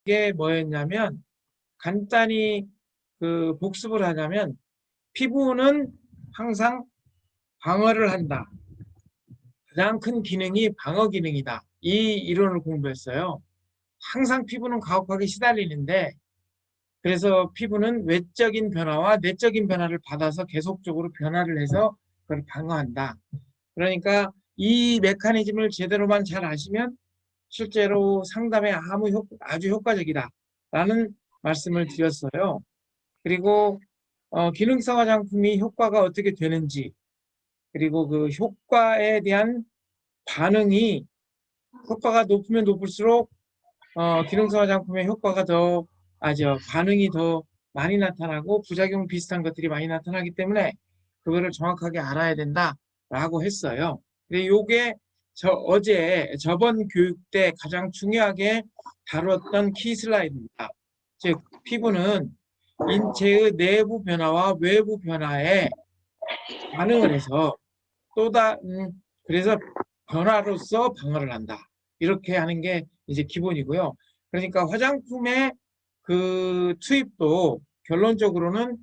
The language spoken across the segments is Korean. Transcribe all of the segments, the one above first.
이게 뭐였냐면 간단히 복습을 하자면 피부는 항상 방어를 한다. 가장 큰 기능이 방어 기능이다. 이 이론을 공부했어요. 항상 피부는 가혹하게 시달리는데 그래서 피부는 외적인 변화와 내적인 변화를 받아서 계속적으로 변화를 해서 그걸 방어한다. 그러니까 이 메커니즘을 제대로만 잘 아시면 실제로 상담에 아주 효과적이다라는 말씀을 드렸어요. 그리고 기능성 화장품이 효과가 어떻게 되는지 그리고 그 효과에 대한 반응이 효과가 높으면 높을수록 기능성 화장품의 효과가 반응이 더 많이 나타나고 부작용 비슷한 것들이 많이 나타나기 때문에 그거를 정확하게 알아야 된다라고 했어요. 근데 요게 저번 교육 때 가장 중요하게 다뤘던 키 슬라이드입니다. 즉 피부는 인체의 내부 변화와 외부 변화에 반응을 해서 그래서 변화로서 방어를 한다. 이렇게 하는 게 이제 기본이고요. 그러니까 화장품의 그 투입도 결론적으로는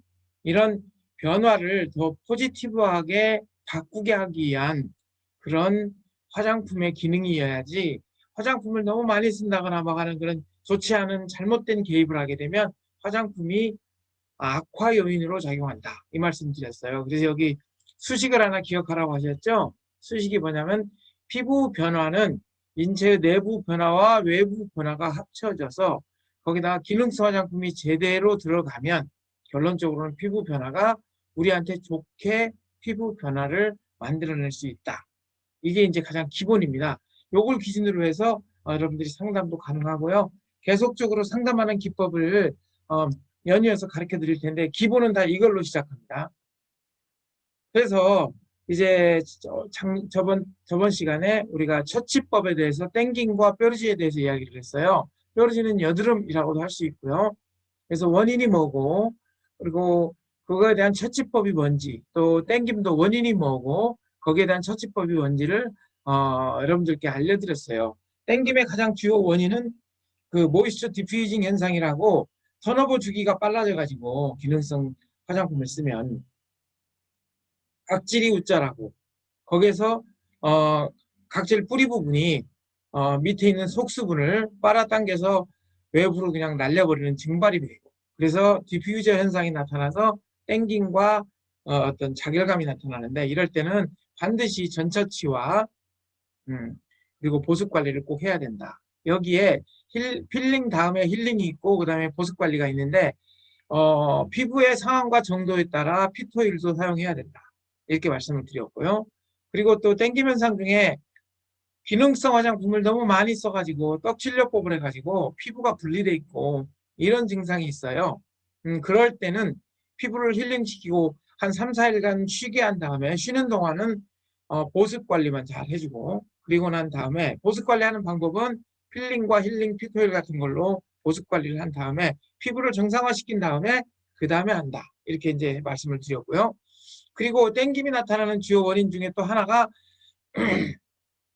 이런 변화를 더 포지티브하게 바꾸게 하기 위한 그런 화장품의 기능이어야지 화장품을 너무 많이 쓴다거나 막 하는 그런 좋지 않은 잘못된 개입을 하게 되면 화장품이 악화 요인으로 작용한다. 이 말씀 드렸어요. 그래서 여기 수식을 하나 기억하라고 하셨죠? 수식이 뭐냐면 피부 변화는 인체의 내부 변화와 외부 변화가 합쳐져서 거기다가 기능성 화장품이 제대로 들어가면 결론적으로는 피부 변화가 우리한테 좋게 피부 변화를 만들어낼 수 있다. 이게 이제 가장 기본입니다. 요걸 기준으로 해서 여러분들이 상담도 가능하고요. 계속적으로 상담하는 기법을 연이어서 가르쳐 드릴 텐데 기본은 다 이걸로 시작합니다. 그래서 이제 저번 시간에 우리가 처치법에 대해서 땡김과 뾰루지에 대해서 이야기를 했어요. 뾰루지는 여드름이라고도 할 수 있고요. 그래서 원인이 뭐고 그리고 그거에 대한 처치법이 뭔지 또 땡김도 원인이 뭐고 거기에 대한 처치법이 뭔지를 여러분들께 알려드렸어요. 땡김의 가장 주요 원인은 그 모이스처 디퓨징 현상이라고 턴오버 주기가 빨라져가지고 기능성 화장품을 쓰면 각질이 웃자라고 거기에서 각질 뿌리 부분이 밑에 있는 속수분을 빨아당겨서 외부로 그냥 날려버리는 증발이 되고 그래서 디퓨저 현상이 나타나서 땡김과 어떤 자결감이 나타나는데 이럴 때는 반드시 전처치와 그리고 보습 관리를 꼭 해야 된다. 여기에 필링 다음에 힐링이 있고 그 다음에 보습 관리가 있는데 피부의 상황과 정도에 따라 피토일도 사용해야 된다. 이렇게 말씀을 드렸고요. 그리고 또 땡김 현상 중에 기능성 화장품을 너무 많이 써가지고 떡칠력법을 해가지고 피부가 분리돼 있고 이런 증상이 있어요. 그럴 때는 피부를 힐링시키고 한 3, 4일간 쉬게 한 다음에 쉬는 동안은 보습 관리만 잘 해주고 그리고 난 다음에 보습 관리하는 방법은 필링과 힐링, 피토일 같은 걸로 보습 관리를 한 다음에 피부를 정상화시킨 다음에 그 다음에 한다. 이렇게 이제 말씀을 드렸고요. 그리고 땡김이 나타나는 주요 원인 중에 또 하나가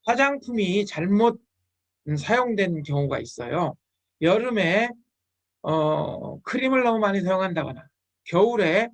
화장품이 잘못 사용된 경우가 있어요. 여름에 크림을 너무 많이 사용한다거나 겨울에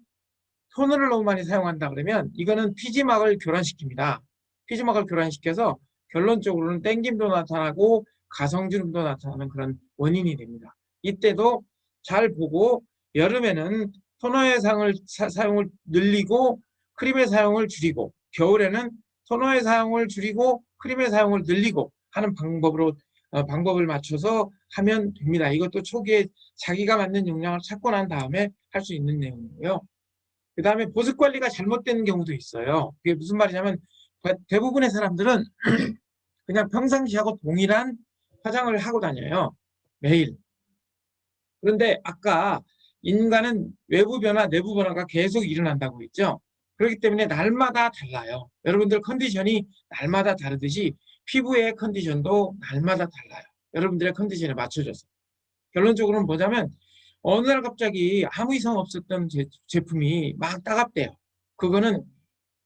토너를 너무 많이 사용한다 그러면 이거는 피지막을 교란시킵니다. 피지막을 교란시켜서 결론적으로는 땡김도 나타나고 가성주름도 나타나는 그런 원인이 됩니다. 이때도 잘 보고 여름에는 토너의 사용을 늘리고 크림의 사용을 줄이고 겨울에는 토너의 사용을 줄이고 크림의 사용을 늘리고 하는 방법을 맞춰서 하면 됩니다. 이것도 초기에 자기가 맞는 용량을 찾고 난 다음에 할 수 있는 내용이고요. 그 다음에 보습 관리가 잘못되는 경우도 있어요. 그게 무슨 말이냐면 대부분의 사람들은 그냥 평상시하고 동일한 화장을 하고 다녀요. 매일. 그런데 아까 인간은 외부 변화, 내부 변화가 계속 일어난다고 했죠. 그렇기 때문에 날마다 달라요. 여러분들 컨디션이 날마다 다르듯이 피부의 컨디션도 날마다 달라요. 여러분들의 컨디션에 맞춰져서. 결론적으로는 뭐냐면 어느 날 갑자기 아무 이상 없었던 제품이 막 따갑대요. 그거는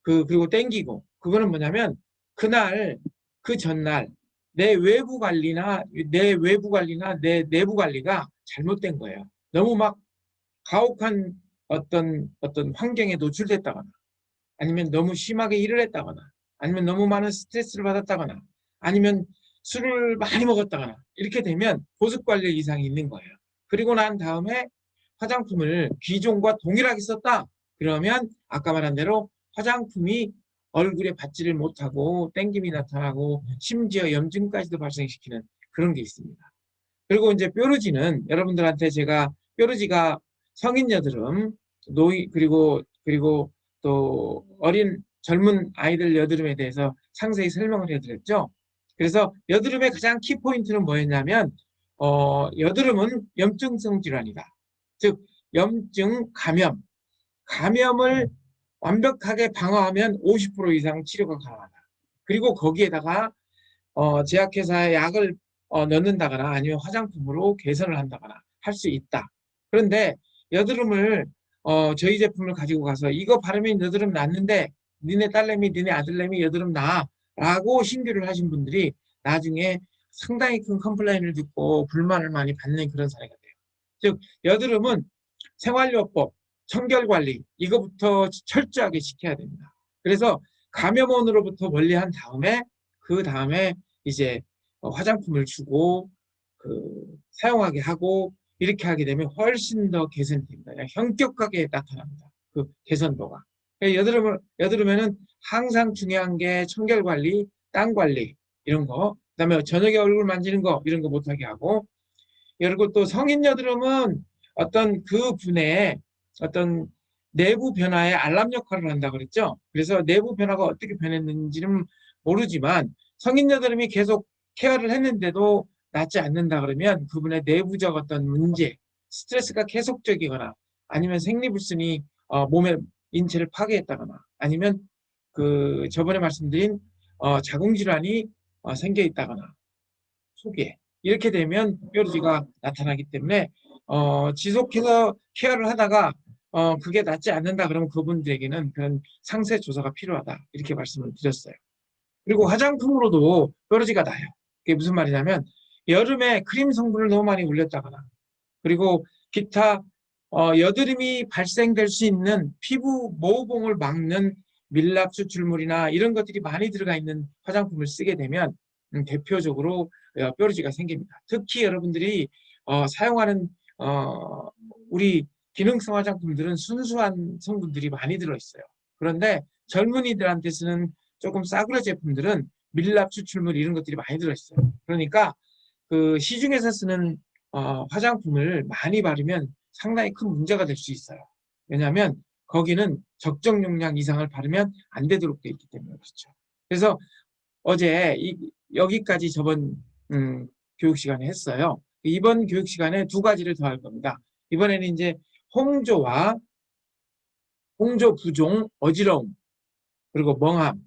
그리고 땡기고 그거는 뭐냐면 그날 그 전날 내 외부 관리나 내 내부 관리가 잘못된 거예요. 너무 막 가혹한 어떤 환경에 노출됐다거나, 아니면 너무 심하게 일을 했다거나, 아니면 너무 많은 스트레스를 받았다거나, 아니면 술을 많이 먹었다거나, 이렇게 되면 보습관리 이상이 있는 거예요. 그리고 난 다음에 화장품을 기존과 동일하게 썼다. 그러면 아까 말한 대로 화장품이 얼굴에 받지를 못하고 땡김이 나타나고 심지어 염증까지도 발생시키는 그런 게 있습니다. 그리고 이제 뾰루지는 여러분들한테 제가 뾰루지가 성인 여드름, 그리고 또 어린 젊은 아이들 여드름에 대해서 상세히 설명을 해드렸죠. 그래서 여드름의 가장 키포인트는 뭐였냐면 여드름은 염증성 질환이다. 즉 염증, 감염을 완벽하게 방어하면 50% 이상 치료가 가능하다. 그리고 거기에다가 제약회사의 약을 넣는다거나 아니면 화장품으로 개선을 한다거나 할 수 있다. 그런데 여드름을 저희 제품을 가지고 가서 이거 바르면 여드름 낫는데 니네 딸내미 니네 아들내미 여드름 나 라고 신규를 하신 분들이 나중에 상당히 큰 컴플레인을 듣고 불만을 많이 받는 그런 사례가 돼요. 즉 여드름은 생활요법, 청결관리 이거부터 철저하게 지켜야 됩니다. 그래서 감염원으로부터 멀리한 다음에 그 다음에 이제 화장품을 주고 사용하게 하고 이렇게 하게 되면 훨씬 더 개선됩니다. 현격하게 나타납니다. 그 개선도가. 여드름에는 항상 중요한 게 청결관리, 땀관리 이런 거, 그다음에 저녁에 얼굴 만지는 거 이런 거 못하게 하고, 그리고 또 성인 여드름은 어떤 그 분의 어떤 내부 변화에 알람 역할을 한다고 그랬죠. 그래서 내부 변화가 어떻게 변했는지는 모르지만 성인 여드름이 계속 케어를 했는데도 낫지 않는다 그러면 그분의 내부적 어떤 문제, 스트레스가 계속적이거나 아니면 생리불순이 몸의 인체를 파괴했다거나 아니면 그 저번에 말씀드린 자궁질환이 생겨 있다거나 속에 이렇게 되면 뾰루지가 나타나기 때문에 지속해서 케어를 하다가 그게 낫지 않는다 그러면 그분들에게는 그런 상세 조사가 필요하다 이렇게 말씀을 드렸어요. 그리고 화장품으로도 뾰루지가 나요. 그게 무슨 말이냐면 여름에 크림 성분을 너무 많이 올렸다거나 그리고 기타 여드름이 발생될 수 있는 피부 모공을 막는 밀랍 추출물이나 이런 것들이 많이 들어가 있는 화장품을 쓰게 되면 대표적으로 뾰루지가 생깁니다. 특히 여러분들이 사용하는 우리 기능성 화장품들은 순수한 성분들이 많이 들어있어요. 그런데 젊은이들한테 쓰는 조금 싸구려 제품들은 밀랍 추출물 이런 것들이 많이 들어있어요. 그러니까 그 시중에서 쓰는 화장품을 많이 바르면 상당히 큰 문제가 될 수 있어요. 왜냐하면 거기는 적정 용량 이상을 바르면 안 되도록 되어 있기 때문에 그렇죠. 그래서 어제 여기까지 저번 교육 시간에 했어요. 이번 교육 시간에 두 가지를 더 할 겁니다. 이번에는 이제 홍조 부종, 어지러움, 그리고 멍함.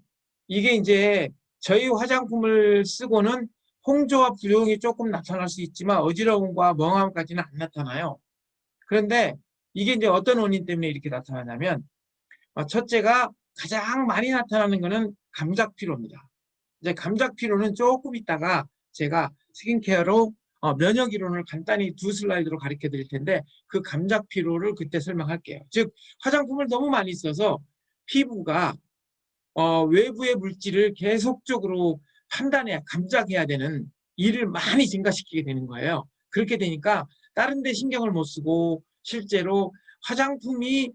이게 이제 저희 화장품을 쓰고는 홍조와 부종이 조금 나타날 수 있지만 어지러움과 멍함까지는 안 나타나요. 그런데 이게 이제 어떤 원인 때문에 이렇게 나타나냐면 첫째가 가장 많이 나타나는 것은 감각 피로입니다. 이제 감각 피로는 조금 있다가 제가 스킨케어로 면역 이론을 간단히 두 슬라이드로 가르쳐 드릴 텐데 그 감각 피로를 그때 설명할게요. 즉 화장품을 너무 많이 써서 피부가 외부의 물질을 계속적으로 판단해야 감작해야 되는 일을 많이 증가시키게 되는 거예요. 그렇게 되니까 다른 데 신경을 못 쓰고 실제로 화장품이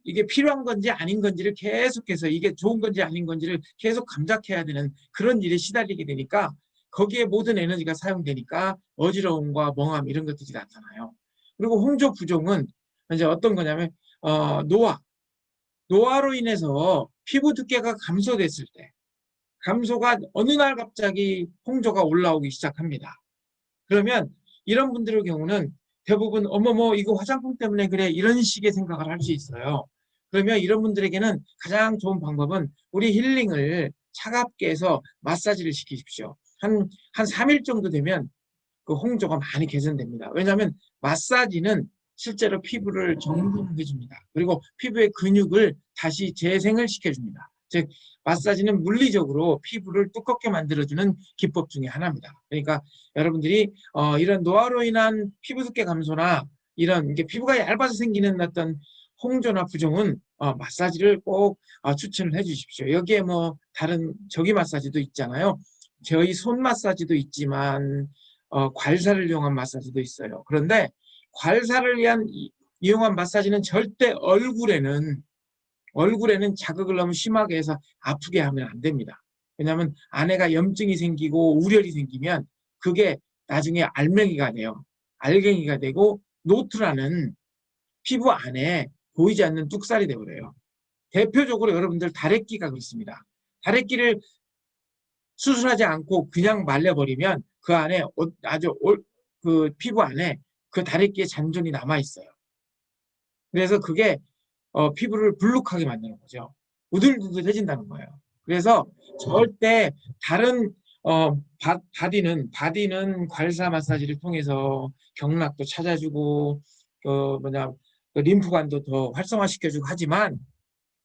이게 필요한 건지 아닌 건지를 계속해서 이게 좋은 건지 아닌 건지를 계속 감작해야 되는 그런 일에 시달리게 되니까 거기에 모든 에너지가 사용되니까 어지러움과 멍함 이런 것들이 나타나요. 그리고 홍조 부종은 이제 어떤 거냐면 노화로 인해서 피부 두께가 감소됐을 때 감소가 어느 날 갑자기 홍조가 올라오기 시작합니다. 그러면 이런 분들의 경우는 대부분 어머머 이거 화장품 때문에 그래 이런 식의 생각을 할 수 있어요. 그러면 이런 분들에게는 가장 좋은 방법은 우리 힐링을 차갑게 해서 마사지를 시키십시오. 한 3일 정도 되면 그 홍조가 많이 개선됩니다. 왜냐하면 마사지는 실제로 피부를 정돈해 줍니다. 그리고 피부의 근육을 다시 재생을 시켜줍니다. 즉 마사지는 물리적으로 피부를 두껍게 만들어주는 기법 중에 하나입니다. 그러니까 여러분들이 이런 노화로 인한 피부 두께 감소나 이런 이게 피부가 얇아서 생기는 어떤 홍조나 부종은 마사지를 꼭 추천을 해 주십시오. 여기에 뭐 다른 저기 마사지도 있잖아요. 저희 손 마사지도 있지만 괄사를 이용한 마사지도 있어요. 그런데 괄사를 이용한 마사지는 절대 얼굴에는 자극을 너무 심하게 해서 아프게 하면 안 됩니다. 왜냐하면 안에가 염증이 생기고 우열이 생기면 그게 나중에 알맹이가 돼요. 알갱이가 되고 노트라는 피부 안에 보이지 않는 뚝살이 되어버려요. 대표적으로 여러분들 다래끼가 그렇습니다. 다래끼를 수술하지 않고 그냥 말려버리면 그 안에 아주 그 피부 안에 그 다래끼의 잔존이 남아있어요. 그래서 그게 피부를 불룩하게 만드는 거죠. 우들우들해진다는 거예요. 그래서 절대 다른 바디는 괄사 마사지를 통해서 경락도 찾아주고 림프관도 더 활성화시켜주고 하지만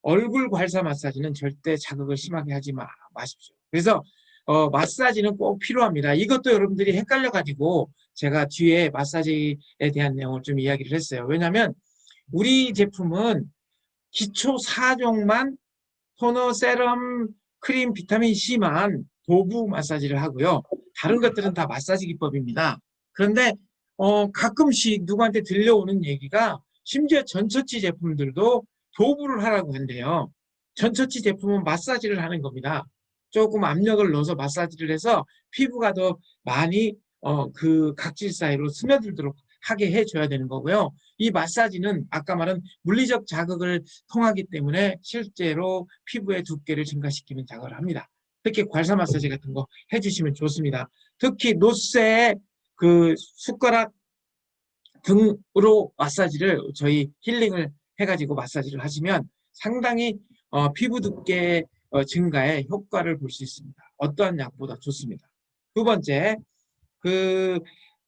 얼굴 괄사 마사지는 절대 자극을 심하게 하지 마십시오. 그래서 마사지는 꼭 필요합니다. 이것도 여러분들이 헷갈려가지고 제가 뒤에 마사지에 대한 내용을 좀 이야기를 했어요. 왜냐하면 우리 제품은 기초 4종만 토너, 세럼, 크림, 비타민 C만 도구 마사지를 하고요. 다른 것들은 다 마사지 기법입니다. 그런데 가끔씩 누구한테 들려오는 얘기가 심지어 전처치 제품들도 도구를 하라고 한대요. 전처치 제품은 마사지를 하는 겁니다. 조금 압력을 넣어서 마사지를 해서 피부가 더 많이 그 각질 사이로 스며들도록 하게 해줘야 되는 거고요. 이 마사지는 아까 말한 물리적 자극을 통하기 때문에 실제로 피부의 두께를 증가시키는 작업을 합니다. 특히 괄사 마사지 같은 거 해주시면 좋습니다. 특히 노쇠 그 숟가락 등으로 마사지를 저희 힐링을 해가지고 마사지를 하시면 상당히 피부 두께 증가에 효과를 볼 수 있습니다. 어떠한 약보다 좋습니다. 두 번째,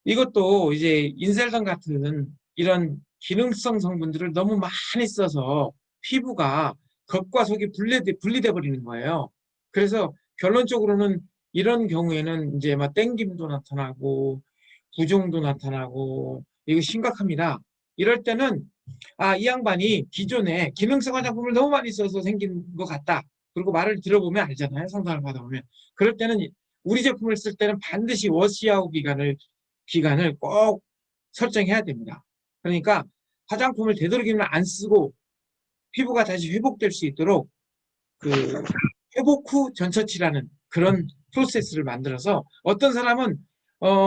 이것도 이제 인셀덤 같은 이런 기능성 성분들을 너무 많이 써서 피부가 겉과 속이 분리돼 버리는 거예요. 그래서 결론적으로는 이런 경우에는 이제 막 땡김도 나타나고 부종도 나타나고 이거 심각합니다. 이럴 때는 이 양반이 기존에 기능성 화장품을 너무 많이 써서 생긴 것 같다. 그리고 말을 들어보면 알잖아요. 상담을 받아보면. 그럴 때는 우리 제품을 쓸 때는 반드시 워시아웃 기간을 꼭 설정해야 됩니다. 그러니까 화장품을 되도록이면 안 쓰고 피부가 다시 회복될 수 있도록 그 회복 후 전처치라는 그런 프로세스를 만들어서 어떤 사람은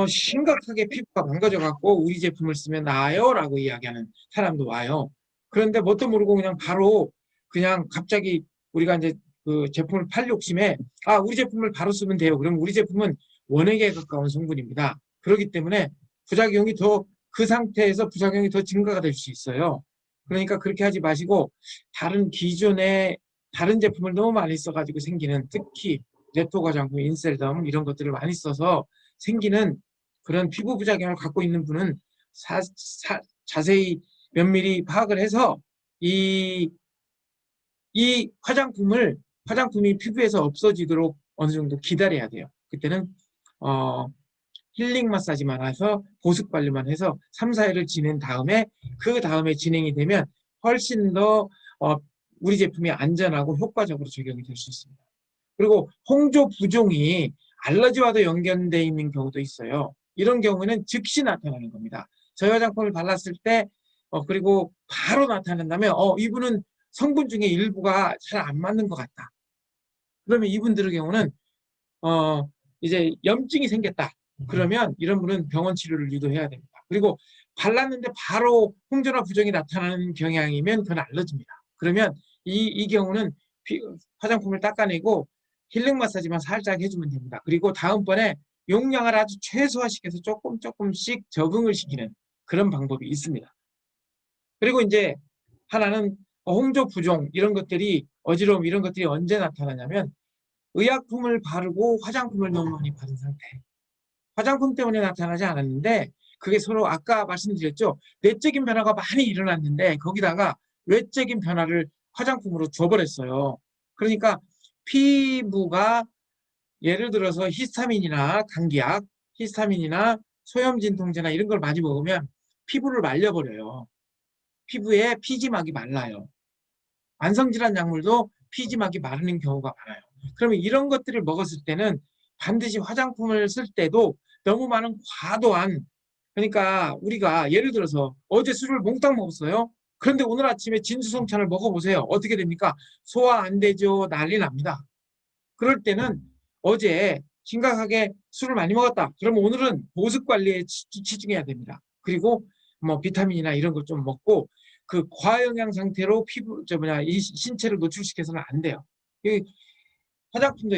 심각하게 피부가 망가져 갖고 우리 제품을 쓰면 나아요 라고 이야기하는 사람도 와요. 그런데 뭣도 모르고 그냥 바로 그냥 갑자기 우리가 이제 그 제품을 팔 욕심에 우리 제품을 바로 쓰면 돼요. 그럼 우리 제품은 원액에 가까운 성분입니다. 그렇기 때문에 부작용이 그 상태에서 부작용이 더 증가가 될 수 있어요. 그러니까 그렇게 하지 마시고 기존에 다른 제품을 너무 많이 써가지고 생기는 특히 네토 화장품, 인셀덤 이런 것들을 많이 써서 생기는 그런 피부 부작용을 갖고 있는 분은 자세히 면밀히 파악을 해서 이 화장품이 피부에서 없어지도록 어느 정도 기다려야 돼요. 그때는 힐링 마사지만 해서 보습 관리만 해서 3, 4일을 지낸 다음에 그 다음에 진행이 되면 훨씬 더 우리 제품이 안전하고 효과적으로 적용이 될 수 있습니다. 그리고 홍조 부종이 알러지와도 연결되어 있는 경우도 있어요. 이런 경우는 즉시 나타나는 겁니다. 저희 화장품을 발랐을 때 그리고 바로 나타난다면 이분은 성분 중에 일부가 잘 안 맞는 것 같다. 그러면 이분들의 경우는 이제 염증이 생겼다. 그러면 이런 분은 병원 치료를 유도해야 됩니다. 그리고 발랐는데 바로 홍조나 부종이 나타나는 경향이면 그건 알러지입니다. 그러면 이 경우는 화장품을 닦아내고 힐링 마사지만 살짝 해주면 됩니다. 그리고 다음번에 용량을 아주 최소화시켜서 조금씩 적응을 시키는 그런 방법이 있습니다. 그리고 이제 하나는 홍조 부종 이런 것들이 어지러움 이런 것들이 언제 나타나냐면 의약품을 바르고 화장품을 너무 많이 바른 상태. 화장품 때문에 나타나지 않았는데 그게 서로 아까 말씀드렸죠. 내적인 변화가 많이 일어났는데 거기다가 외적인 변화를 화장품으로 줘버렸어요. 그러니까 피부가 예를 들어서 히스타민이나 감기약, 히스타민이나 소염진통제나 이런 걸 많이 먹으면 피부를 말려버려요. 피부에 피지막이 말라요. 만성질환 약물도 피지막이 마르는 경우가 많아요. 그러면 이런 것들을 먹었을 때는 반드시 화장품을 쓸 때도 너무 많은 과도한, 그러니까 우리가 예를 들어서 어제 술을 몽땅 먹었어요. 그런데 오늘 아침에 진수성찬을 먹어보세요. 어떻게 됩니까? 소화 안 되죠. 난리 납니다. 그럴 때는 어제 심각하게 술을 많이 먹었다. 그러면 오늘은 보습 관리에 치중해야 됩니다. 그리고 뭐 비타민이나 이런 것 좀 먹고 그 과영양 상태로 피부 이 신체를 노출시켜서는 안 돼요. 이 화장품도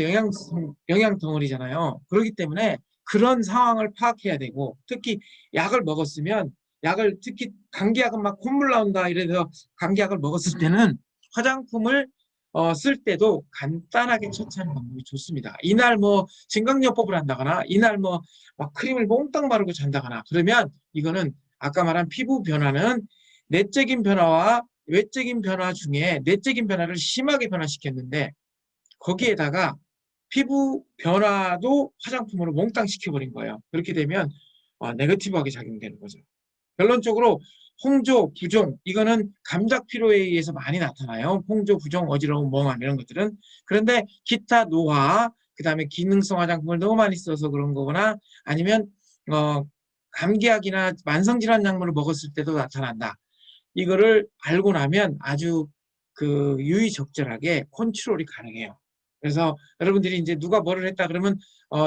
영양 덩어리잖아요. 그렇기 때문에 그런 상황을 파악해야 되고 특히 약을 먹었으면 약을 특히 감기약은 막 콧물 나온다 이래서 감기약을 먹었을 때는 화장품을 쓸 때도 간단하게 처치하는 방법이 좋습니다. 이날 뭐 진강요법을 한다거나 이날 뭐 막 크림을 몽땅 바르고 잔다거나 그러면 이거는 아까 말한 피부 변화는 내적인 변화와 외적인 변화 중에 내적인 변화를 심하게 변화시켰는데 거기에다가 피부 변화도 화장품으로 몽땅 시켜버린 거예요. 그렇게 되면 네거티브하게 작용되는 거죠. 결론적으로 홍조, 부종 이거는 감각 피로에 의해서 많이 나타나요. 홍조, 부종, 어지러움, 멍함 이런 것들은. 그런데 기타 노화, 그 다음에 기능성 화장품을 너무 많이 써서 그런 거거나 아니면 감기약이나 만성질환 약물을 먹었을 때도 나타난다. 이거를 알고 나면 아주 그 유의적절하게 컨트롤이 가능해요. 그래서 여러분들이 이제 누가 뭐를 했다 그러면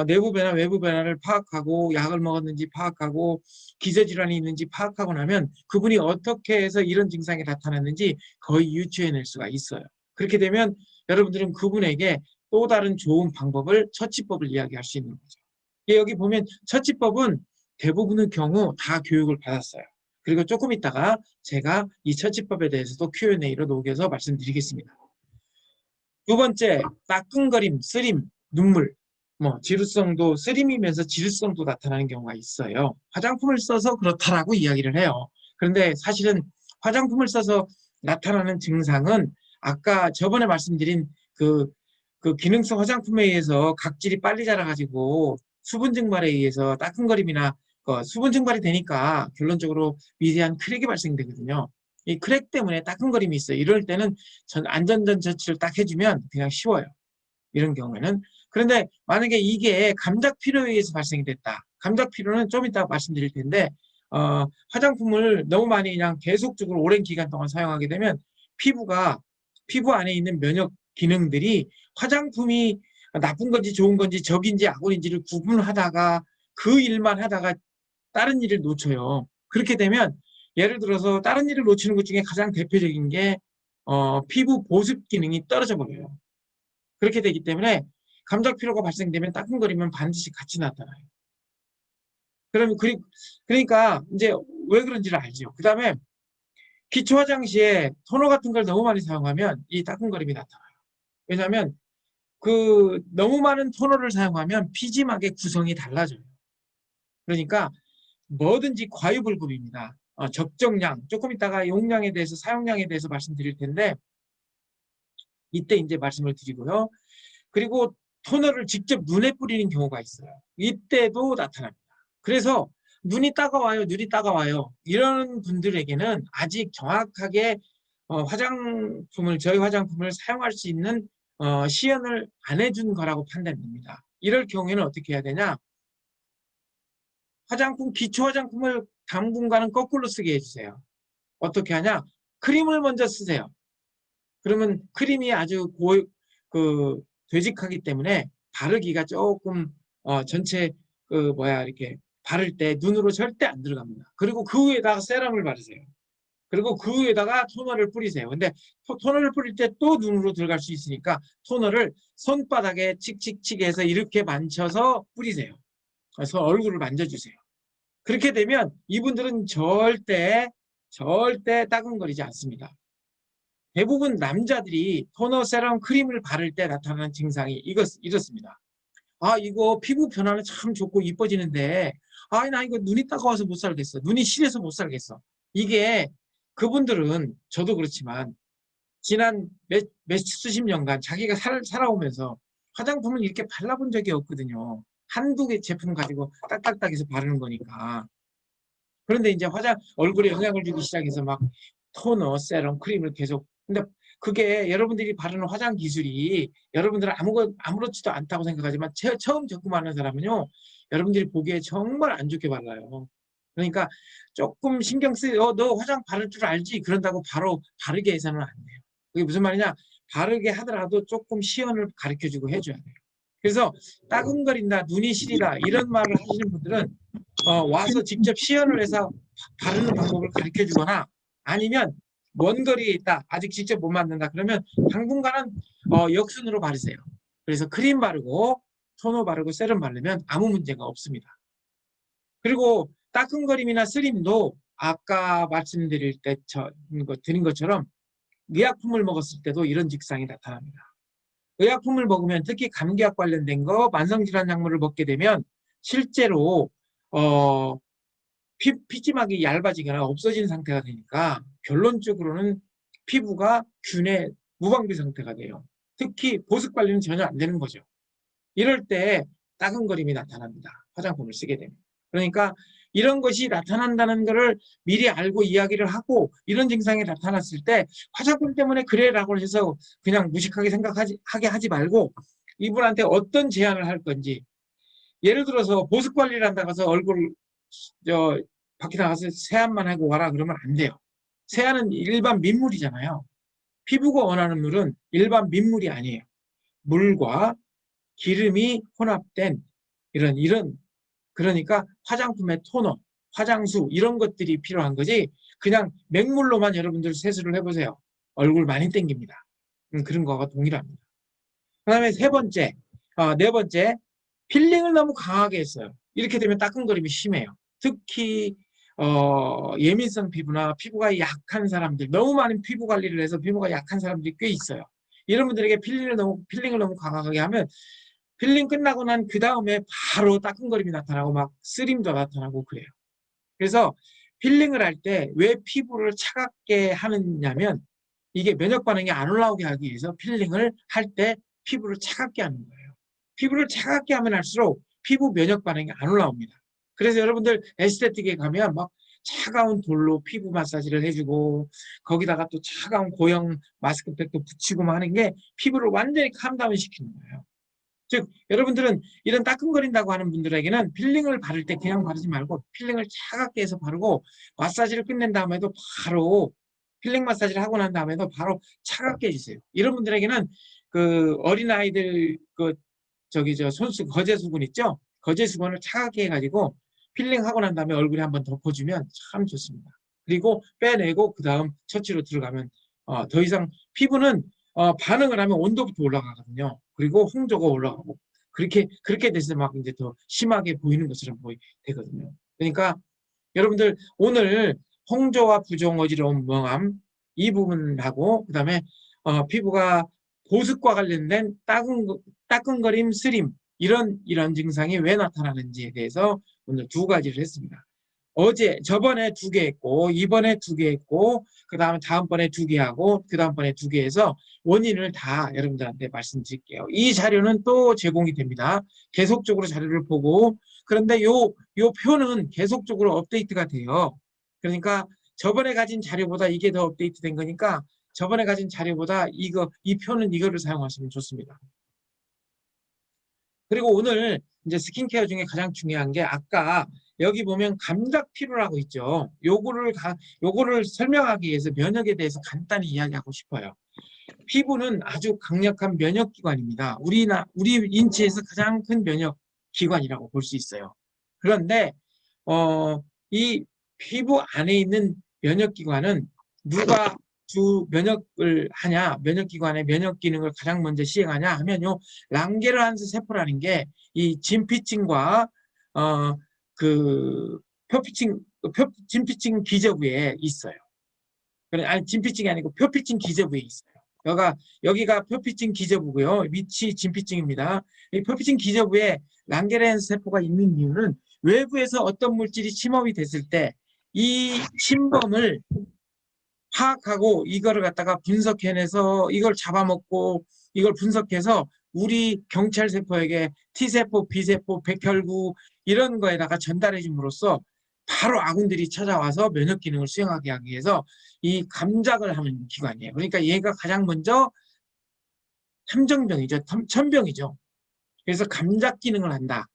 내부 변화, 외부 변화를 파악하고 약을 먹었는지 파악하고 기저질환이 있는지 파악하고 나면 그분이 어떻게 해서 이런 증상이 나타났는지 거의 유추해낼 수가 있어요. 그렇게 되면 여러분들은 그분에게 또 다른 좋은 방법을 처치법을 이야기할 수 있는 거죠. 여기 보면 처치법은 대부분의 경우 다 교육을 받았어요. 그리고 조금 있다가 제가 이 처치법에 대해서도 Q&A로 녹여서 말씀드리겠습니다. 두 번째, 따끔거림, 쓰림, 눈물. 뭐 지루성도 쓰림이면서 지루성도 나타나는 경우가 있어요. 화장품을 써서 그렇다라고 이야기를 해요. 그런데 사실은 화장품을 써서 나타나는 증상은 아까 저번에 말씀드린 그 기능성 화장품에 의해서 각질이 빨리 자라가지고 수분 증발에 의해서 따끔거림이나 수분 증발이 되니까 결론적으로 미세한 크랙이 발생되거든요. 이 크랙 때문에 따끔거림이 있어요. 이럴 때는 안전전 처치를 딱 해주면 그냥 쉬워요. 이런 경우에는. 그런데 만약에 이게 감각 피로에 의해서 발생이 됐다. 감각 피로는 좀 이따 말씀드릴 텐데 화장품을 너무 많이 그냥 계속적으로 오랜 기간 동안 사용하게 되면 피부 안에 있는 면역 기능들이 화장품이 나쁜 건지 좋은 건지 적인지 악운인지를 구분하다가 그 일만 하다가 다른 일을 놓쳐요. 그렇게 되면 예를 들어서 다른 일을 놓치는 것 중에 가장 대표적인 게 피부 보습 기능이 떨어져 버려요. 그렇게 되기 때문에 감각 피로가 발생되면 따끔거리면 반드시 같이 나타나요. 그러니까 이제 왜 그런지를 알죠. 그 다음에 기초 화장시에 토너 같은 걸 너무 많이 사용하면 이 따끔거림이 나타나요. 왜냐하면 너무 많은 토너를 사용하면 피지막의 구성이 달라져요. 그러니까 뭐든지 과유불급입니다. 적정량, 조금 이따가 용량에 대해서 사용량에 대해서 말씀드릴 텐데 이때 이제 말씀을 드리고요. 그리고 토너를 직접 눈에 뿌리는 경우가 있어요. 이때도 나타납니다. 그래서 눈이 따가워요, 눈이 따가워요. 이런 분들에게는 아직 정확하게 저희 화장품을 사용할 수 있는 시연을 안 해준 거라고 판단됩니다. 이럴 경우에는 어떻게 해야 되냐? 기초 화장품을 당분간은 거꾸로 쓰게 해주세요. 어떻게 하냐? 크림을 먼저 쓰세요. 그러면 크림이 아주 되직하기 때문에 바르기가 조금 전체 이렇게 바를 때 눈으로 절대 안 들어갑니다. 그리고 그 위에다가 세럼을 바르세요. 그리고 그 위에다가 토너를 뿌리세요. 근데 토너를 뿌릴 때 또 눈으로 들어갈 수 있으니까 토너를 손바닥에 칙칙칙 해서 이렇게 만져서 뿌리세요. 그래서 얼굴을 만져주세요. 그렇게 되면 이분들은 절대 따끔거리지 않습니다. 대부분 남자들이 토너, 세럼, 크림을 바를 때 나타나는 증상이 이렇습니다. 이거 피부 변화는 참 좋고 이뻐지는데 나 이거 눈이 따가워서 못 살겠어. 눈이 실해서 못 살겠어. 이게 그분들은 저도 그렇지만 지난 몇 수십 년간 자기가 살아오면서 화장품을 이렇게 발라본 적이 없거든요. 한두 개 제품 가지고 딱딱딱해서 바르는 거니까. 그런데 이제 얼굴에 영향을 주기 시작해서 막 토너, 세럼, 크림을 계속. 근데 그게 여러분들이 바르는 화장 기술이 여러분들은 아무렇지도 않다고 생각하지만 처음 접근하는 사람은요, 여러분들이 보기에 정말 안 좋게 발라요. 그러니까 조금 신경 너 화장 바를 줄 알지? 그런다고 바로 바르게 해서는 안 돼요. 그게 무슨 말이냐? 바르게 하더라도 조금 시연을 가르쳐주고 해줘야 돼요. 그래서 따끔거린다, 눈이 시리다 이런 말을 하시는 분들은 와서 직접 시연을 해서 바르는 방법을 가르쳐 주거나, 아니면 먼 거리에 있다, 아직 직접 못 만든다 그러면 당분간은 역순으로 바르세요. 그래서 크림 바르고 토너 바르고 세럼 바르면 아무 문제가 없습니다. 그리고 따끔거림이나 쓰림도 아까 말씀드릴 때 드린 것처럼 의약품을 먹었을 때도 이런 증상이 나타납니다. 의약품을 먹으면, 특히 감기약 관련된 거, 만성질환 약물을 먹게 되면 실제로 피지막이 얇아지거나 없어진 상태가 되니까 결론적으로는 피부가 균의 무방비 상태가 돼요. 특히 보습 관리는 전혀 안 되는 거죠. 이럴 때 따끔거림이 나타납니다. 화장품을 쓰게 되면. 그러니까 이런 것이 나타난다는 것을 미리 알고 이야기를 하고, 이런 증상이 나타났을 때 화장품 때문에 그래라고 해서 그냥 무식하게 생각하게 하지 말고, 이분한테 어떤 제안을 할 건지. 예를 들어서 보습 관리를 한다고 해서 얼굴 밖에 나가서 세안만 하고 와라 그러면 안 돼요. 세안은 일반 민물이잖아요. 피부가 원하는 물은 일반 민물이 아니에요. 물과 기름이 혼합된 이런 그러니까 화장품의 토너, 화장수 이런 것들이 필요한 거지, 그냥 맹물로만 여러분들 세수를 해보세요. 얼굴 많이 땡깁니다. 그런 거와 동일합니다. 그 다음에 네 번째, 필링을 너무 강하게 했어요. 이렇게 되면 따끔거림이 심해요. 특히 예민성 피부나 피부가 약한 사람들, 너무 많은 피부 관리를 해서 피부가 약한 사람들이 꽤 있어요. 이런 분들에게 필링을 너무 강하게 하면 필링 끝나고 난 그 다음에 바로 따끔거림이 나타나고 막 쓰림도 나타나고 그래요. 그래서 필링을 할 때 왜 피부를 차갑게 하느냐면, 이게 면역 반응이 안 올라오게 하기 위해서 필링을 할 때 피부를 차갑게 하는 거예요. 피부를 차갑게 하면 할수록 피부 면역 반응이 안 올라옵니다. 그래서 여러분들 에스테틱에 가면 막 차가운 돌로 피부 마사지를 해주고, 거기다가 또 차가운 고형 마스크팩도 붙이고 하는 게 피부를 완전히 캄다운 시키는 거예요. 즉 여러분들은 이런 따끔거린다고 하는 분들에게는 필링을 바를 때 그냥 바르지 말고 필링을 차갑게 해서 바르고, 마사지를 끝낸 다음에도 바로 필링 마사지를 하고 난 다음에도 바로 차갑게 해주세요. 이런 분들에게는 그 어린아이들 거제 수건 있죠? 거제 수건을 차갑게 해가지고 필링하고 난 다음에 얼굴에 한번 덮어주면 참 좋습니다. 그리고 빼내고 그 다음 처치로 들어가면 더 이상 피부는 반응을 하면 온도부터 올라가거든요. 그리고 홍조가 올라가고, 그렇게 돼서 막 이제 더 심하게 보이는 것처럼 되거든요. 그러니까 여러분들 오늘 홍조와 부종, 어지러움, 멍함 이 부분하고, 그다음에 피부가 보습과 관련된 따끔거림, 쓰림 이런 증상이 왜 나타나는지에 대해서 오늘 두 가지를 했습니다. 저번에 2개 했고, 이번에 2개 했고, 그 다음에 다음번에 2개 하고, 그 다음번에 2개 해서 원인을 다 여러분들한테 말씀드릴게요. 이 자료는 또 제공이 됩니다. 계속적으로 자료를 보고, 그런데 요 표는 계속적으로 업데이트가 돼요. 그러니까 저번에 가진 자료보다 이게 더 업데이트 된 거니까, 저번에 가진 자료보다 이 표는 이거를 사용하시면 좋습니다. 그리고 오늘 이제 스킨케어 중에 가장 중요한 게, 아까 여기 보면 감각 피로라고 있죠. 요거를 설명하기 위해서 면역에 대해서 간단히 이야기하고 싶어요. 피부는 아주 강력한 면역기관입니다. 우리 인체에서 가장 큰 면역기관이라고 볼 수 있어요. 그런데 이 피부 안에 있는 면역기관은 누가 주 면역을 하냐, 면역기관의 면역 기능을 가장 먼저 시행하냐 하면요, 랑게르한스 세포라는 게 이 진피층과 진피층 기저부에 있어요. 아니, 진피층이 아니고 표피층 기저부에 있어요. 여기가 표피층 기저부고요. 밑이 진피층입니다. 이 표피층 기저부에 랑게르한스 세포가 있는 이유는, 외부에서 어떤 물질이 침범이 됐을 때 이 침범을 파악하고 이거를 갖다가 분석해내서 이걸 잡아먹고 이걸 분석해서 우리 경찰 세포에게 T세포, B세포, 백혈구 이런 거에다가 전달해 줌으로써 바로 아군들이 찾아와서 면역 기능을 수행하게 하기 위해서 이 감작을 하는 기관이에요. 그러니까 얘가 가장 먼저 탐정병이죠. 천병이죠. 그래서 감작 기능을 한다.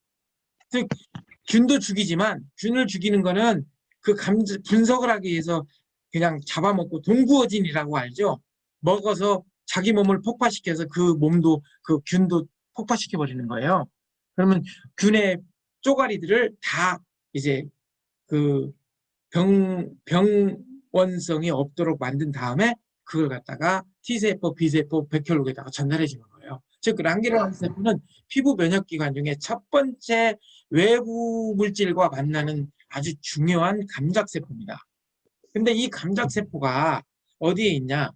즉 균도 죽이지만 균을 죽이는 거는 그 분석을 하기 위해서 그냥 잡아먹고 동구어진이라고 알죠? 먹어서 자기 몸을 폭파시켜서 그 몸도 그 균도 폭파시켜 버리는 거예요. 그러면 균의 쪼가리들을 다 이제 그 병원성이 없도록 만든 다음에 그걸 갖다가 T세포, B세포, 백혈구에다가 전달해 주는 거예요. 즉 랑게르하우스 세포는 피부 면역기관 중에 첫 번째 외부 물질과 만나는 아주 중요한 감작세포입니다. 근데 이 감작세포가 어디에 있냐?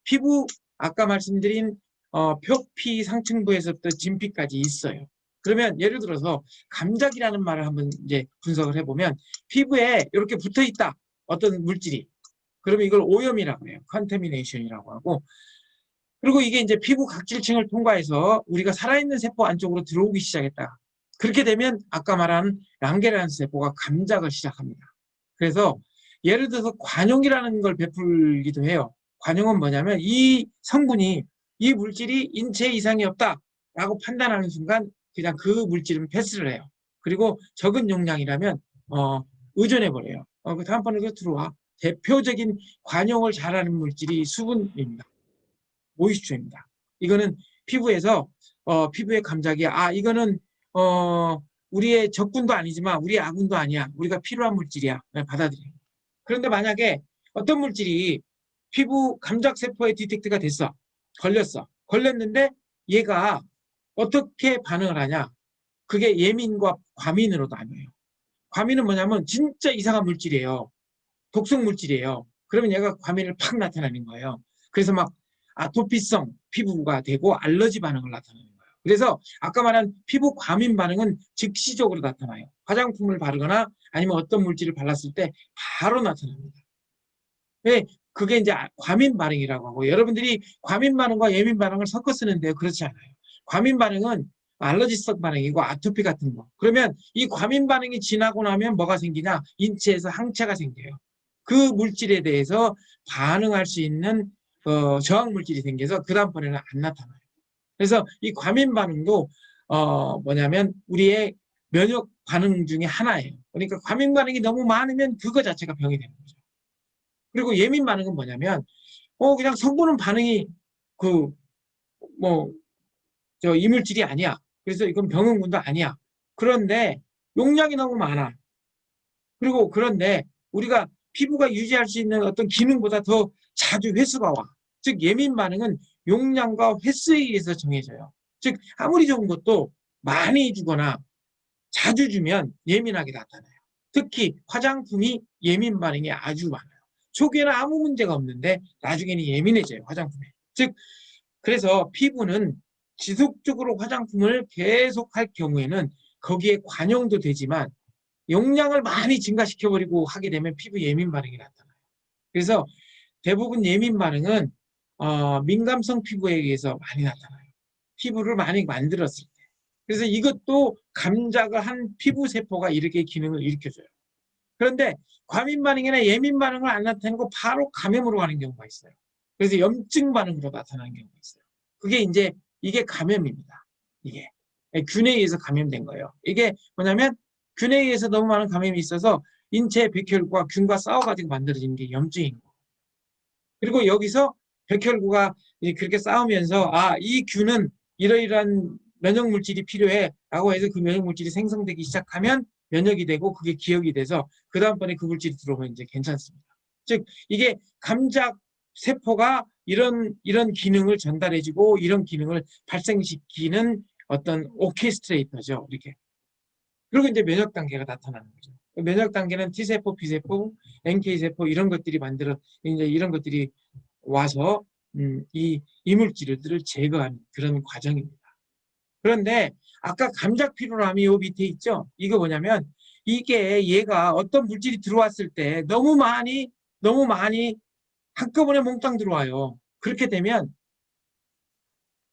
피부 아까 말씀드린 표피 상층부에서부터 진피까지 있어요. 그러면 예를 들어서 감작이라는 말을 한번 이제 분석을 해보면 피부에 이렇게 붙어 있다. 어떤 물질이. 그러면 이걸 오염이라고 해요. 컨태미네이션이라고 하고. 그리고 이게 이제 피부 각질층을 통과해서 우리가 살아있는 세포 안쪽으로 들어오기 시작했다. 그렇게 되면 아까 말한 랑게르하우스 세포가 감작을 시작합니다. 그래서 예를 들어서 관용이라는 걸 베풀기도 해요. 관용은 뭐냐면 이 성분이 이 물질이 인체에 이상이 없다라고 판단하는 순간 그냥 그 물질은 패스를 해요. 그리고 적은 용량이라면 의존해버려요. 그 다음번에 들어와. 대표적인 관용을 잘하는 물질이 수분입니다. 모이스처입니다. 이거는 피부에서 피부의 감작이야. 아 이거는 우리의 적군도 아니지만 우리의 아군도 아니야. 우리가 필요한 물질이야. 받아들여요. 그런데 만약에 어떤 물질이 피부 감작세포에 디텍트가 됐어. 걸렸어. 걸렸는데 얘가 어떻게 반응을 하냐. 그게 예민과 과민으로 나뉘어요. 과민은 뭐냐면 진짜 이상한 물질이에요. 독성 물질이에요. 그러면 얘가 과민을 팍 나타내는 거예요. 그래서 막 아토피성 피부가 되고 알러지 반응을 나타내는 거예요. 그래서 아까 말한 피부 과민 반응은 즉시적으로 나타나요. 화장품을 바르거나 아니면 어떤 물질을 발랐을 때 바로 나타납니다. 왜? 그게 이제 과민 반응이라고 하고 여러분들이 과민 반응과 예민 반응을 섞어 쓰는데요. 그렇지 않아요. 과민 반응은 알러지성 반응이고 아토피 같은 거. 그러면 이 과민 반응이 지나고 나면 뭐가 생기냐? 인체에서 항체가 생겨요. 그 물질에 대해서 반응할 수 있는 저항 물질이 생겨서 그 다음번에는 안 나타나요. 그래서 이 과민 반응도 뭐냐면 우리의 면역 반응 중에 하나예요. 그러니까 과민 반응이 너무 많으면 그거 자체가 병이 되는 거죠. 그리고 예민 반응은 뭐냐면 그냥 성분은 반응이 이물질이 아니야. 그래서 이건 병원군도 아니야. 그런데 용량이 너무 많아. 그리고 그런데 우리가 피부가 유지할 수 있는 어떤 기능보다 더 자주 횟수가 와. 즉 예민 반응은 용량과 횟수에 의해서 정해져요. 즉 아무리 좋은 것도 많이 주거나 자주 주면 예민하게 나타나요. 특히 화장품이 예민 반응이 아주 많아요. 초기에는 아무 문제가 없는데 나중에는 예민해져요. 화장품에. 즉 그래서 피부는 지속적으로 화장품을 계속할 경우에는 거기에 관용도 되지만 용량을 많이 증가시켜버리고 하게 되면 피부 예민 반응이 나타나요. 그래서 대부분 예민 반응은 민감성 피부에 의해서 많이 나타나요. 피부를 많이 만들었을 때. 그래서 이것도 감작을 한 피부 세포가 이렇게 기능을 일으켜줘요. 그런데 과민 반응이나 예민 반응을 안 나타내고 바로 감염으로 가는 경우가 있어요. 그래서 염증 반응으로 나타나는 경우가 있어요. 그게 이제 이게 감염입니다. 이게 균에 의해서 감염된 거예요. 이게 뭐냐면 균에 의해서 너무 많은 감염이 있어서 인체 백혈구가 균과 싸워가지고 만들어진 게 염증인 거예요. 그리고 여기서 백혈구가 그렇게 싸우면서 이 균은 이러이러한 면역 물질이 필요해 라고 해서 그 면역 물질이 생성되기 시작하면 면역이 되고 그게 기억이 돼서 그 다음번에 그 물질이 들어오면 이제 괜찮습니다. 즉 이게 감작 세포가 이런 기능을 전달해주고 이런 기능을 발생시키는 어떤 오케스트레이터죠. 이렇게. 그리고 이제 면역 단계가 나타나는 거죠. 면역 단계는 T세포, B세포, NK세포 이런 것들이 이제 이런 것들이 와서 이 이물질들을 제거하는 그런 과정입니다. 그런데 아까 감작 피로람이 요 밑에 있죠? 이거 뭐냐면 이게 얘가 어떤 물질이 들어왔을 때 너무 많이 한꺼번에 몽땅 들어와요. 그렇게 되면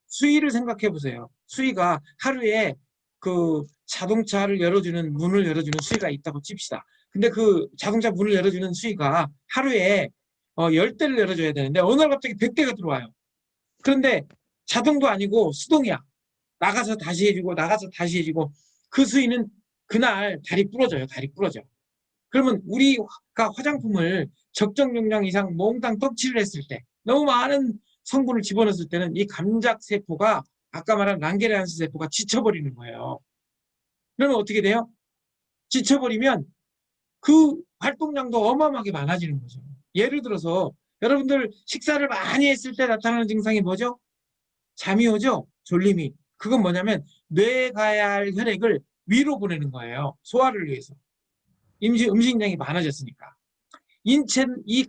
수위를 생각해 보세요. 수위가 하루에 그 자동차를 열어주는 문을 열어주는 수위가 있다고 칩시다. 근데 그 자동차 문을 열어주는 수위가 하루에 10대를 열어줘야 되는데 어느 날 갑자기 100대가 들어와요. 그런데 자동도 아니고 수동이야. 나가서 다시 해주고 나가서 다시 해주고 그 수위는 그날 다리 부러져요. 다리 부러져. 그러면 우리가 화장품을 적정 용량 이상 몽땅 떡칠을 했을 때 너무 많은 성분을 집어넣었을 때는 이 감작세포가 아까 말한 랑게르한스 세포가 지쳐버리는 거예요. 그러면 어떻게 돼요? 지쳐버리면 그 활동량도 어마어마하게 많아지는 거죠. 예를 들어서 여러분들 식사를 많이 했을 때 나타나는 증상이 뭐죠? 잠이 오죠? 졸림이. 그건 뭐냐면 뇌에 가야 할 혈액을 위로 보내는 거예요. 소화를 위해서. 음식량이 많아졌으니까. 인체는 이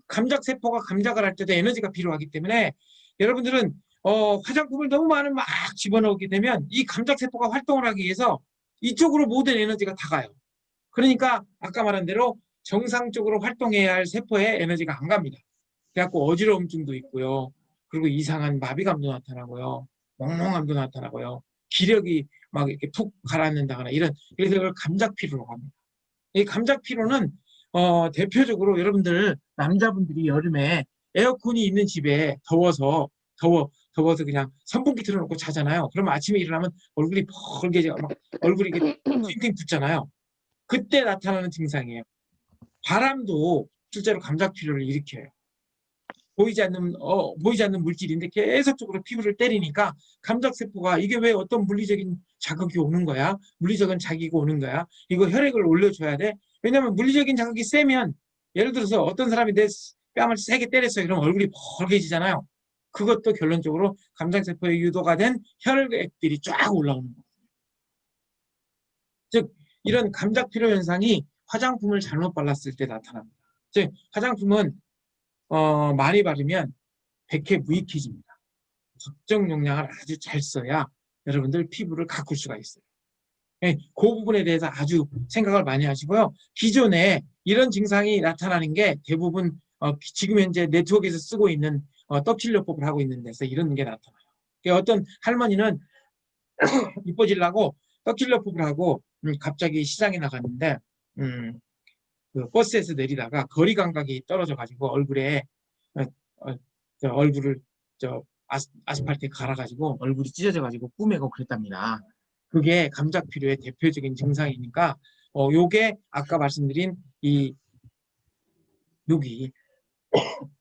감작세포가 감작을 할 때도 에너지가 필요하기 때문에 여러분들은 화장품을 너무 많은 막 집어넣게 되면 이 감작세포가 활동을 하기 위해서 이쪽으로 모든 에너지가 다 가요. 그러니까 아까 말한 대로 정상적으로 활동해야 할 세포에 에너지가 안 갑니다. 그래갖고 어지러움증도 있고요. 그리고 이상한 마비감도 나타나고요. 몽롱함도 나타나고요. 기력이 막 이렇게 푹 가라앉는다거나 그래서 이걸 감작피로라고 합니다. 이 감작피로는 대표적으로 여러분들 남자분들이 여름에 에어컨이 있는 집에 더워서 그냥 선풍기 틀어놓고 자잖아요. 그러면 아침에 일어나면 얼굴이 펄개져 막 얼굴이 이렇게 팅팅 붓잖아요. 그때 나타나는 증상이에요. 바람도 실제로 감작피로를 일으켜요. 보이지 않는 물질인데 계속적으로 피부를 때리니까 감작세포가 이게 왜 어떤 물리적인 자극이 오는 거야? 물리적인 자극이 오는 거야? 이거 혈액을 올려줘야 돼? 왜냐면 물리적인 자극이 세면 예를 들어서 어떤 사람이 내 뺨을 세게 때렸어요. 그럼 얼굴이 벌개지잖아요. 그것도 결론적으로 감작세포에 유도가 된 혈액들이 쫙 올라오는 거예요. 즉 이런 감작피로 현상이 화장품을 잘못 발랐을 때 나타납니다. 즉 화장품은 많이 바르면 백해 무익해집니다. 적정 용량을 아주 잘 써야 여러분들 피부를 가꿀 수가 있어요. 네, 그 부분에 대해서 아주 생각을 많이 하시고요. 기존에 이런 증상이 나타나는 게 대부분 지금 현재 네트워크에서 쓰고 있는 떡칠요법을 하고 있는 데서 이런 게 나타나요. 어떤 할머니는 이뻐지려고 떡칠요법을 하고 갑자기 시장에 나갔는데 그 버스에서 내리다가 거리 감각이 떨어져 가지고 얼굴에 어, 얼굴을 아스팔트에 갈아가지고 얼굴이 찢어져가지고 꾸매고 그랬답니다. 그게 감작피로의 대표적인 증상이니까 요게 아까 말씀드린 이 여기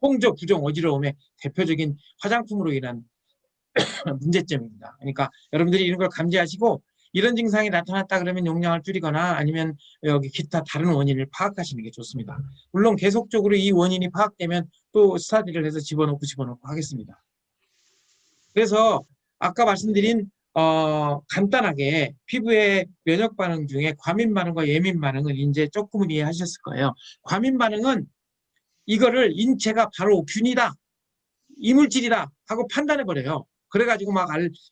홍조, 부종, 어지러움의 대표적인 화장품으로 인한 문제점입니다. 그러니까 여러분들이 이런 걸 감지하시고 이런 증상이 나타났다 그러면 용량을 줄이거나 아니면 여기 기타 다른 원인을 파악하시는 게 좋습니다. 물론 계속적으로 이 원인이 파악되면 또 스타디를 해서 집어넣고 하겠습니다. 그래서 아까 말씀드린 간단하게 피부의 면역 반응 중에 과민 반응과 예민 반응을 이제 조금은 이해하셨을 거예요. 과민 반응은 이거를 인체가 바로 균이다, 이물질이다 하고 판단해 버려요. 그래가지고 막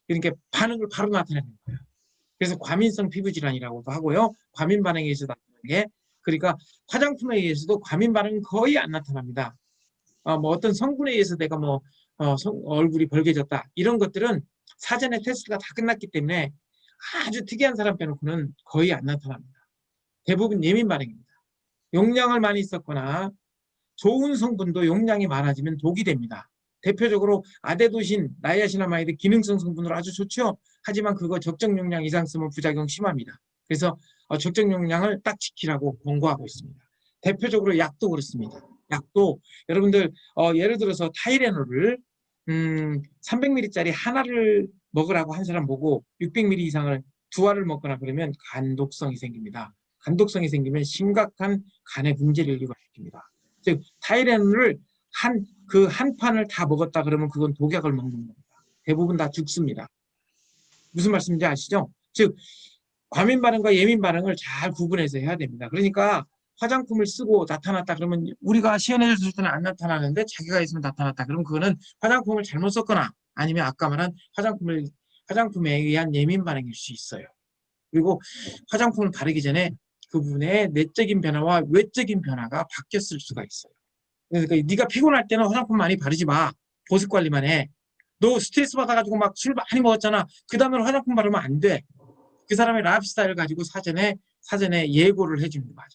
이렇게 반응을 바로 나타내는 거예요. 그래서 과민성 피부 질환이라고도 하고요. 과민 반응에 의해서 나타나는 게 그러니까 화장품에 의해서도 과민 반응은 거의 안 나타납니다. 뭐 어떤 성분에 의해서 내가 얼굴이 벌개졌다 이런 것들은 사전에 테스트가 다 끝났기 때문에 아주 특이한 사람 빼놓고는 거의 안 나타납니다. 대부분 예민 반응입니다. 용량을 많이 썼거나 좋은 성분도 용량이 많아지면 독이 됩니다. 대표적으로 아데노신, 나이아시나마이드 기능성 성분으로 아주 좋죠. 하지만 그거 적정 용량 이상 쓰면 부작용 심합니다. 그래서 적정 용량을 딱 지키라고 권고하고 있습니다. 대표적으로 약도 그렇습니다. 약도 여러분들 예를 들어서 타이레놀을 300ml짜리 하나를 먹으라고 한 사람 보고 600ml 이상을 두 알을 먹거나 그러면 간독성이 생깁니다. 간독성이 생기면 심각한 간의 문제를 일으킵니다. 즉 타이레놀을 한 판을 다 먹었다 그러면 그건 독약을 먹는 겁니다. 대부분 다 죽습니다. 무슨 말씀인지 아시죠? 즉 과민 반응과 예민 반응을 잘 구분해서 해야 됩니다. 그러니까 화장품을 쓰고 나타났다 그러면 우리가 시연해줬을 때는 안 나타나는데 자기가 있으면 나타났다 그러면 그거는 화장품을 잘못 썼거나 아니면 아까 말한 화장품에 의한 예민 반응일 수 있어요. 그리고 화장품을 바르기 전에 그 부분에 내적인 변화와 외적인 변화가 바뀌었을 수가 있어요. 그러니까 네가 피곤할 때는 화장품 많이 바르지 마. 보습 관리만 해. 너 스트레스 받아가지고 막 술 많이 먹었잖아. 그 다음에는 화장품 바르면 안 돼. 그 사람의 라이프 스타일을 가지고 사전에 예고를 해주는 게 맞아요.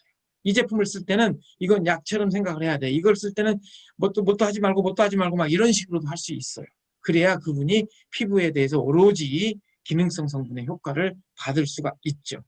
이 제품을 쓸 때는 이건 약처럼 생각을 해야 돼. 이걸 쓸 때는 뭣도 하지 말고 막 이런 식으로도 할 수 있어요. 그래야 그분이 피부에 대해서 오로지 기능성 성분의 효과를 받을 수가 있죠.